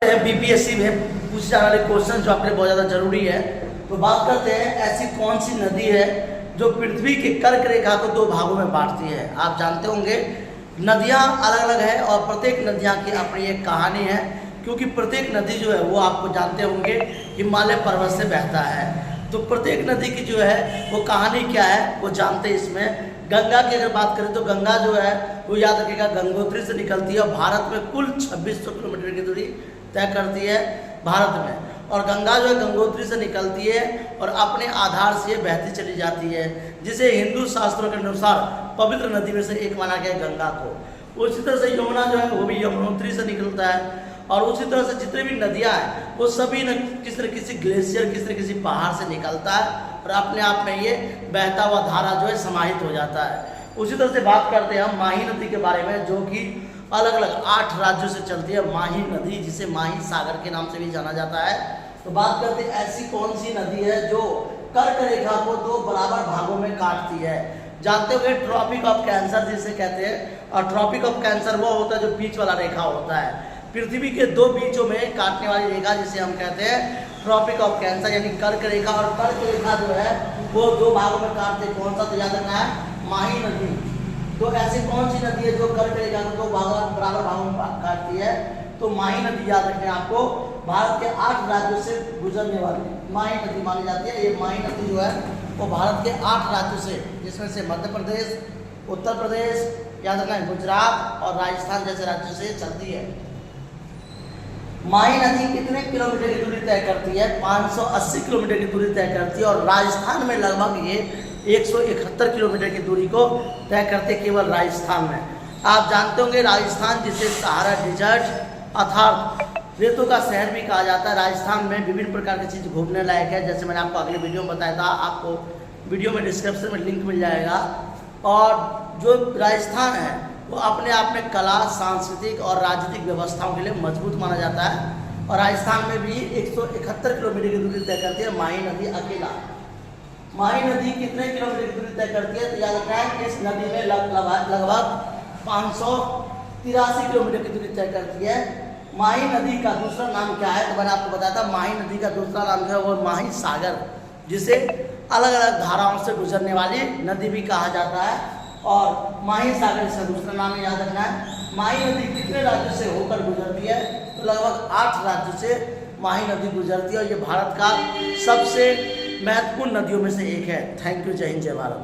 BPSC में पूछे जाने वाले क्वेश्चन जो आपके लिए बहुत ज़्यादा जरूरी है। तो बात करते हैं ऐसी कौन सी नदी है जो पृथ्वी के कर्क रेखा को दो भागों में बांटती है। आप जानते होंगे नदियाँ अलग अलग है और प्रत्येक नदियाँ की अपनी एक कहानी है, क्योंकि प्रत्येक नदी जो है वो आपको जानते होंगे हिमालय पर्वत से बहता है। तो प्रत्येक नदी की जो है वो कहानी क्या है वो जानते हैं। इसमें गंगा की अगर बात करें तो गंगा जो है वो याद रखिएगा गंगोत्री से निकलती है और भारत में कुल 2600 किलोमीटर की दूरी तय करती है भारत में। और गंगा जो है गंगोत्री से निकलती है और अपने आधार से बहती चली जाती है, जिसे हिंदू शास्त्रों के अनुसार पवित्र नदी में से एक माना गया है गंगा को। उसी तरह से यमुना जो है वो भी यमुनोत्री से निकलता है। और उसी तरह से जितने भी नदियाँ हैं वो सभी न किसी न किसी ग्लेशियर किसी न किसी पहाड़ से निकलता है और अपने आप में ये बहता हुआ धारा जो है समाहित हो जाता है। उसी तरह से बात करते हैं हम माही नदी के बारे में, जो कि अलग अलग 8 राज्यों से चलती है। माही नदी जिसे माही सागर के नाम से भी जाना जाता है। तो बात करते हैं ऐसी कौन सी नदी है जो कर्क रेखा को दो बराबर भागों में काटती है। जानते होंगे ट्रॉपिक ऑफ कैंसर जिसे कहते हैं, और ट्रॉपिक ऑफ कैंसर वो होता है जो बीच वाला रेखा होता है, पृथ्वी के दो बीचों में काटने वाली रेखा जिसे हम कहते हैं ट्रॉपिक ऑफ कैंसर यानी कर्क रेखा। और कर्क रेखा जो है वो दो भागों में काटते हैं। कौन सा? तो याद रखना है माही नदी। तो ऐसी कौन सी नदी है जो कर्क रेखा को दो बराबर भागों में काटती है? तो माही नदी याद रखना है आपको, भारत के 8 राज्यों से गुजरने वाली माही नदी मानी जाती है। ये माही नदी जो है वो भारत के 8 राज्यों से, जिसमें से मध्य प्रदेश, उत्तर प्रदेश, याद रखना है गुजरात और राजस्थान जैसे राज्यों से चलती है। माही नदी कितने किलोमीटर की दूरी तय करती है? 580 किलोमीटर की दूरी तय करती है। और राजस्थान में लगभग ये 171 किलोमीटर की दूरी को तय करते केवल राजस्थान में। आप जानते होंगे राजस्थान जिसे सहारा डिजर्ट अर्थात रेतों का शहर भी कहा जाता है। राजस्थान में विभिन्न प्रकार की चीज़ घूमने लायक है, जैसे मैंने आपको अगले वीडियो में बताया था। आपको वीडियो में डिस्क्रिप्शन में लिंक मिल जाएगा। और जो राजस्थान है वो अपने आप में कला, सांस्कृतिक और राजनीतिक व्यवस्थाओं के लिए मजबूत माना जाता है। और राजस्थान में भी 171 किलोमीटर की दूरी तय करती है माही नदी अकेला। माही नदी कितने किलोमीटर की दूरी तय करती है? तो याद रखना है इस नदी में लगभग 583 किलोमीटर की दूरी तय करती है। माही नदी का दूसरा नाम क्या है? तो मैंने आपको बताया था माही नदी का दूसरा नाम जो है वो माही सागर, जिसे अलग अलग धाराओं से गुजरने वाली नदी भी कहा जाता है। और माही सागर इसका दूसरा नाम याद रखना है। माही नदी कितने राज्यों से होकर गुजरती है? तो लगभग 8 राज्यों से माही नदी गुजरती है और ये भारत का सबसे महत्वपूर्ण नदियों में से एक है। Thank you. जय हिंद, जय भारत।